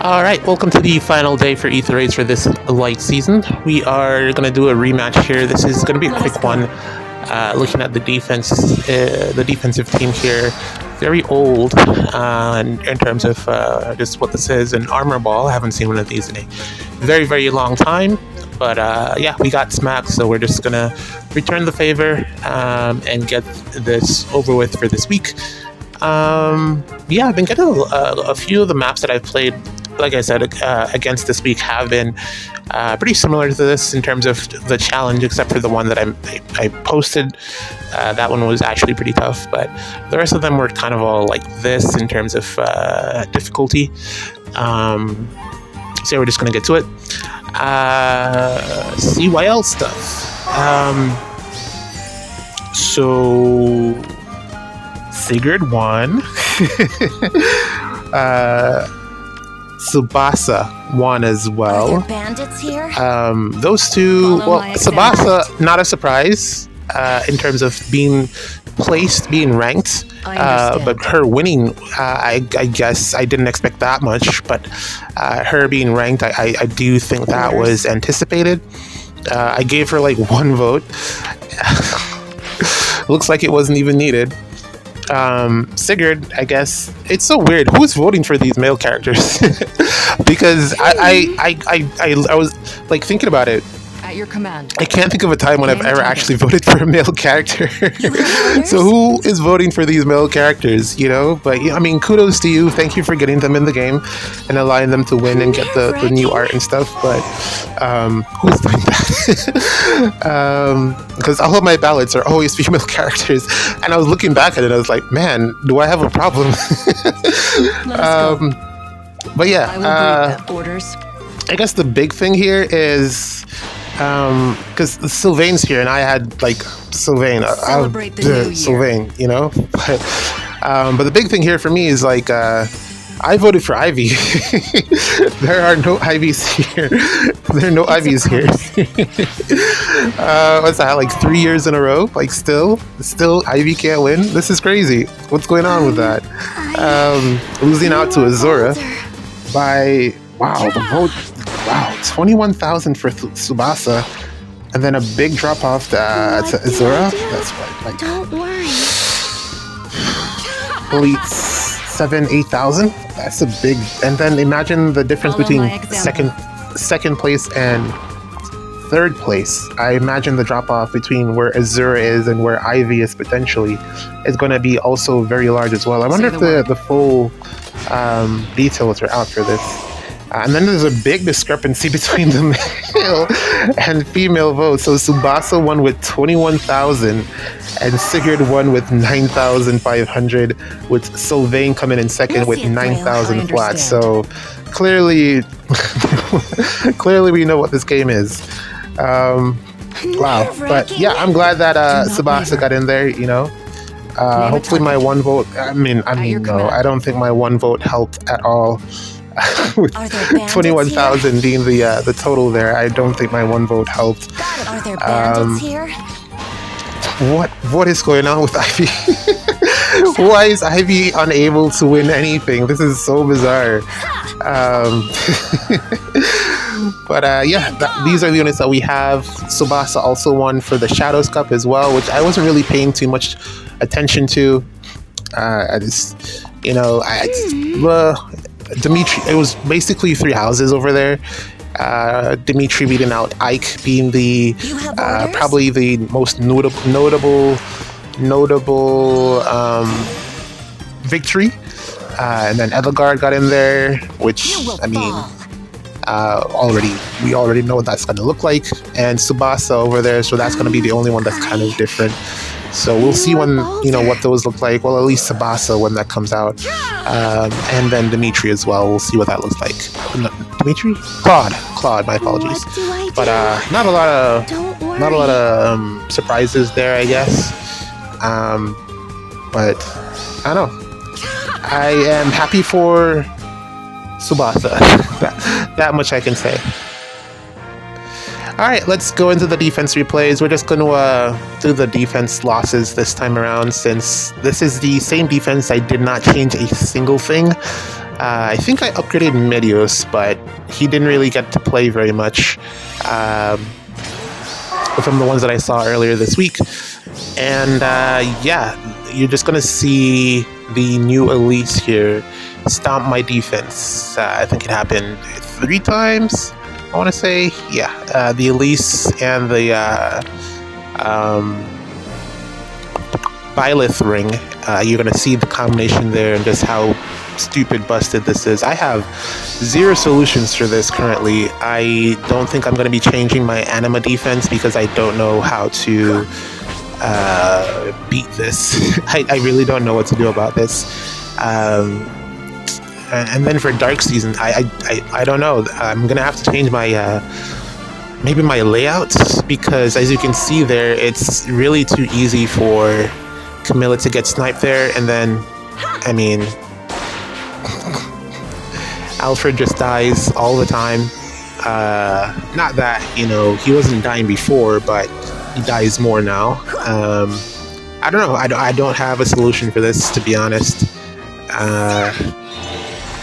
All right, welcome to the final day for Ether Raids for this light season. We are going to do a rematch here. This is going to be a quick one. Looking at the defense, the defensive team here, very old in terms of just what this is, an armor ball. I haven't seen one of these in a very, very long time. But yeah, we got smacked, so we're just going to return the favor and get this over with for this week. Yeah, I've been getting a few of the maps that I've played, like I said, against this week have been pretty similar to this in terms of the challenge, except for the one that I posted. That one was actually pretty tough, but the rest of them were kind of all like this in terms of difficulty. So we're just going to get to it. CYL stuff. So Sigurd won. Tsubasa won as well. Are there bandits here? Those two. Follow Well, my Tsubasa, not a surprise in terms of being placed, being ranked. But her winning, I guess I didn't expect that much. But her being ranked, I do think that was anticipated. I gave her like one vote. Looks like it wasn't even needed. Sigurd, I guess it's so weird. Who's voting for these male characters? Because I was like thinking about it. At your command. I can't think of a time when I've ever actually voted for a male character. So who is voting for these male characters, you know? But I mean, kudos to you. Thank you for getting them in the game and allowing them to win and get the new art and stuff. But who's doing that? Because all of my ballots are always female characters. And I was looking back at it, I was like, man, do I have a problem? But yeah, orders. I guess the big thing here is because Sylvain's here, and I had like Sylvain, Celebrate the new year. Sylvain, you know. But the big thing here for me is like I voted for Ivy. There are no Ivies here. There are no Ivies here. What's that? Like 3 years in a row? Like still Ivy can't win. This is crazy. What's going on with that? Losing out to Azura by the vote. Wow, 21,000 for Tsubasa, and then a big drop off to Azura. That's what, like, Don't worry. probably 8,000. That's a big. And then imagine the difference Follow between my example. second place and third place. I imagine the drop off between where Azura is and where Ivy is potentially is going to be also very large as well. I wonder if the full details are out for this. And then there's a big discrepancy between the male and female votes. So Tsubasa won with 21,000 and Sigurd won with 9,500, with Sylvain coming in second with 9,000 flat. So clearly we know what this game is. Wow. But yeah, I'm glad that Tsubasa got in there, you know. Hopefully my one vote, I mean, no, I don't think my one vote helped at all. With 21,000 being the total there, I don't think my one vote helped. Are there bandits here? What is going on with Ivy? Why is Ivy unable to win anything? This is so bizarre. But yeah, these are the units that we have. Tsubasa also won for the Shadows Cup as well, which I wasn't really paying too much attention to. I just, you know, Dimitri, it was basically three houses over there. Dimitri beating out Ike, being the probably the most notable victory. And then Edelgard got in there, which I mean, we already know what that's going to look like. And Tsubasa over there, so that's going to be the only one that's kind of different. So we'll see when, you know, what those look like. Well, at least Tsubasa when that comes out. And then Dimitri as well. We'll see what that looks like. Dimitri? Claude, my apologies. But not a lot of surprises there, I guess. But I don't know. I am happy for Tsubasa. that much I can say. All right, let's go into the defense replays. We're just going to do the defense losses this time around, since this is the same defense. I did not change a single thing. I think I upgraded Medios, but he didn't really get to play very much from the ones that I saw earlier this week. And yeah, you're just going to see the new Elise here stomp my defense. I think it happened 3 times, I want to say. Yeah, the Elise and the Byleth ring. You're going to see the combination there and just how stupid busted this is. I have 0 solutions for this currently. I don't think I'm going to be changing my anima defense because I don't know how to beat this. I really don't know what to do about this. And then for Dark Season, I don't know. I'm going to have to change my maybe my layout, because as you can see there, it's really too easy for Camilla to get sniped there, and then, I mean, Alfred just dies all the time. Not that, you know, he wasn't dying before, but he dies more now. I don't know. I don't have a solution for this, to be honest.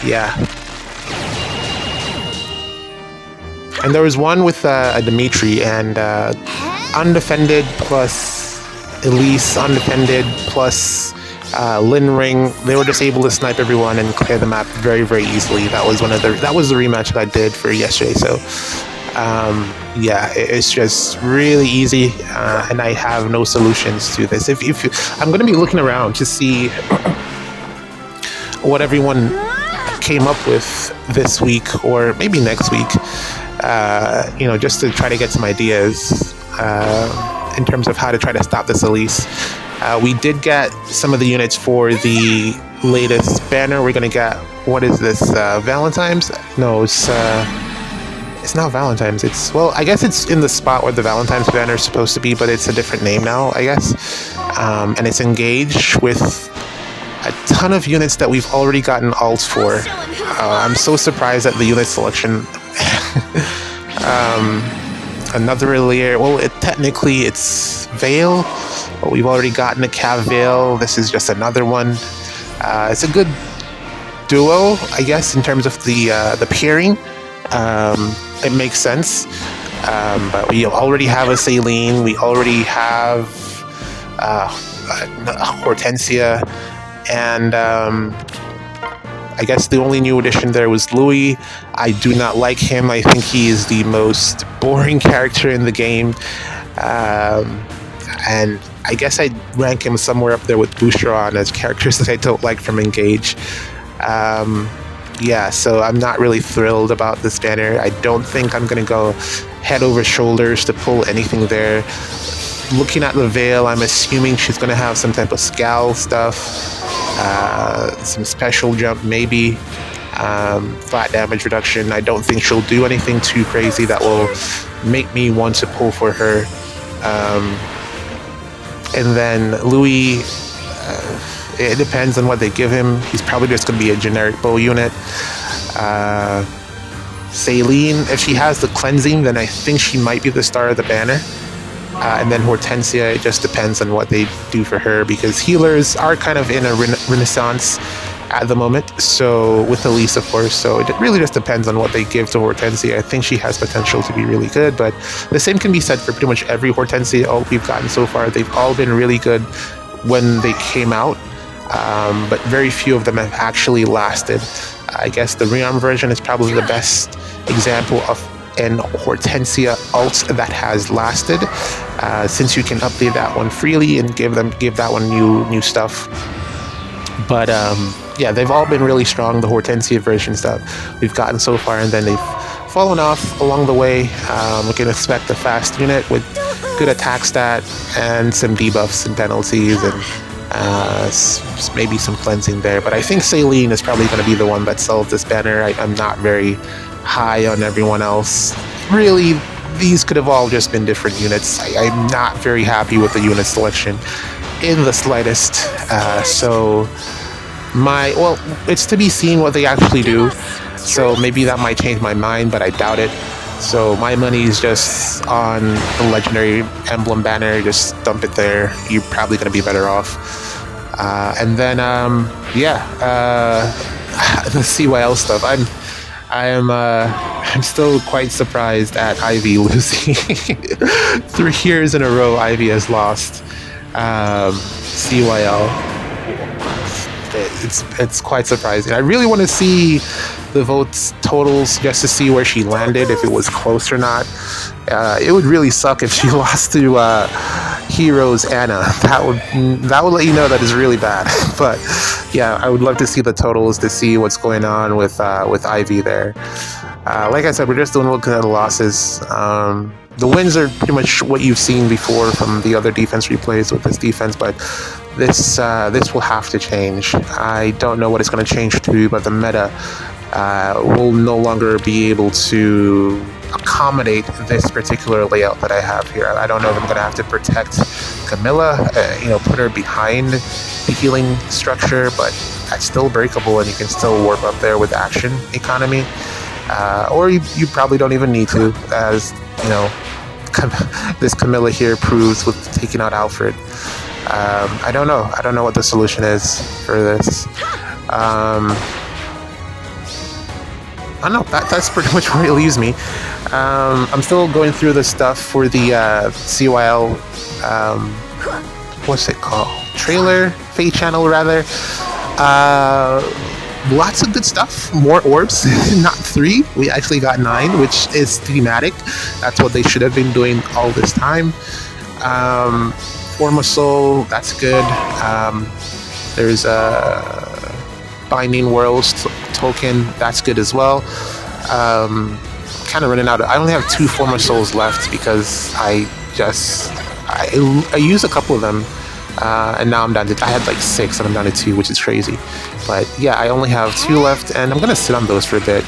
Yeah. And there was one with a Dimitri, and undefended plus Elise, undefended plus Lin Ring. They were just able to snipe everyone and clear the map very, very easily. That was that was the rematch that I did for yesterday. So yeah, it's just really easy, and I have no solutions to this. If I'm going to be looking around to see what everyone came up with this week or maybe next week, you know, just to try to get some ideas in terms of how to try to stop this Elise. We did get some of the units for the latest banner. We're going to get, what is this, Valentine's? No, it's not Valentine's. It's, well, I guess it's in the spot where the Valentine's banner is supposed to be, but it's a different name now, I guess. And it's engaged with a ton of units that we've already gotten alts for. I'm so surprised at the unit selection. Another Relier. Well, technically it's Veil, but we've already gotten a Cav Veil. This is just another one. It's a good duo, I guess, in terms of the pairing. It makes sense. But we already have a Saline. We already have Hortensia, and I guess the only new addition there was Louis. I do not like him. I think he is the most boring character in the game. And I guess I'd rank him somewhere up there with Boucheron as characters that I don't like from Engage. Yeah, so I'm not really thrilled about this banner. I don't think I'm going to go head over shoulders to pull anything there. Looking at the Veil, I'm assuming she's going to have some type of scowl stuff. Some special jump, maybe. Flat damage reduction. I don't think she'll do anything too crazy that will make me want to pull for her. And then Louis, it depends on what they give him. He's probably just going to be a generic bow unit. Saline, if she has the cleansing, then I think she might be the star of the banner. And then Hortensia, it just depends on what they do for her, because healers are kind of in a renaissance at the moment. So with Elise, of course. So it really just depends on what they give to Hortensia. I think she has potential to be really good, but the same can be said for pretty much every Hortensia ult we've gotten so far. They've all been really good when they came out, but very few of them have actually lasted. I guess the rearm version is probably the best example of an Hortensia ult that has lasted, since you can update that one freely and give that one new stuff. But yeah, they've all been really strong, the Hortensia versions that we've gotten so far, and then they've fallen off along the way. We can expect a fast unit with good attack stat and some debuffs and penalties, and maybe some cleansing there. But I think Saline is probably going to be the one that sells this banner. I'm not very high on everyone else. Really, these could have all just been different units. I'm not very happy with the unit selection in the slightest. So well, it's to be seen what they actually do. So maybe that might change my mind, but I doubt it. So my money is just on the legendary emblem banner. Just dump it there. You're probably going to be better off. And then, yeah, the CYL stuff. I'm still quite surprised at Ivy losing. 3 years in a row, Ivy has lost CYL. It's quite surprising. I really want to see the votes totals just to see where she landed, if it was close or not. It would really suck if she lost to Heroes Anna. That would let you know that it's really bad. But yeah, I would love to see the totals to see what's going on with Ivy there. Like I said, we're just looking at the losses. The wins are pretty much what you've seen before from the other defense replays with this defense, but this will have to change. I don't know what it's going to change to, but the meta will no longer be able to accommodate this particular layout that I have here. I don't know if I'm going to have to protect Camilla, put her behind the healing structure, but that's still breakable and you can still warp up there with action economy. Or you probably don't even need to, as this Camilla here proves with taking out Alfred. I don't know what the solution is for this. I don't know, that's pretty much where it leaves me. I'm still going through the stuff for the CYL, what's it called? Trailer? Fate channel, rather. Lots of good stuff. More orbs, not 3. We actually got 9, which is thematic. That's what they should have been doing all this time. Form of Soul, that's good. There's a Binding Worlds token, that's good as well. Kind of running out. I only have 2 Form of Souls left because I used a couple of them. And now I'm down to, I had like 6 and I'm down to 2, which is crazy. But yeah, I only have 2 left and I'm gonna sit on those for a bit,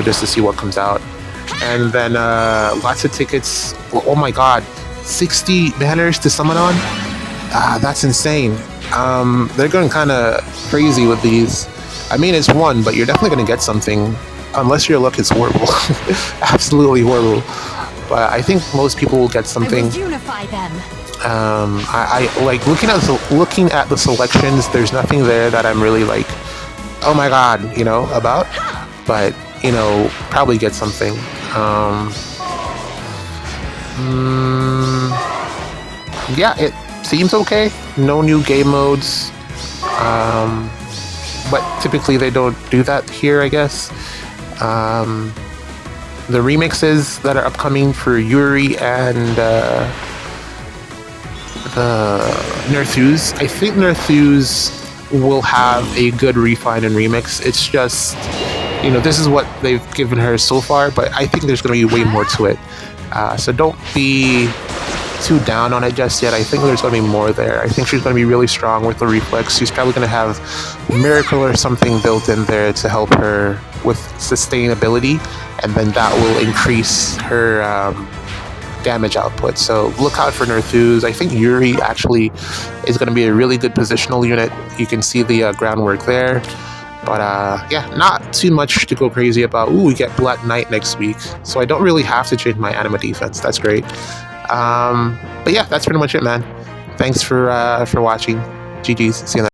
just to see what comes out. And then lots of tickets. Oh my god, 60 banners to summon on? That's insane. They're going kind of crazy with these. I mean, it's 1, but you're definitely gonna get something, unless your luck is horrible. Absolutely horrible. But I think most people will get something. I will unify them. I like looking at the selections. There's nothing there that I'm really like, oh my god, about. But probably get something. Yeah, it seems okay. No new game modes. But typically they don't do that here, I guess. The remixes that are upcoming for Yuri and the Nerthus. I think Nerthus will have a good refine and remix. It's just, this is what they've given her so far, but I think there's going to be way more to it. So don't be too down on it just yet. I think there's going to be more there. I think she's going to be really strong with the reflex. She's probably going to have Miracle or something built in there to help her with sustainability, and then that will increase her damage output. So look out for Nerthus. I think Yuri actually is going to be a really good positional unit. You can see the groundwork there. But yeah, not too much to go crazy about. Ooh, we get Black Knight next week, so I don't really have to change my anima defense. That's great. But yeah, that's pretty much it, man. Thanks for watching. GG's. See you next.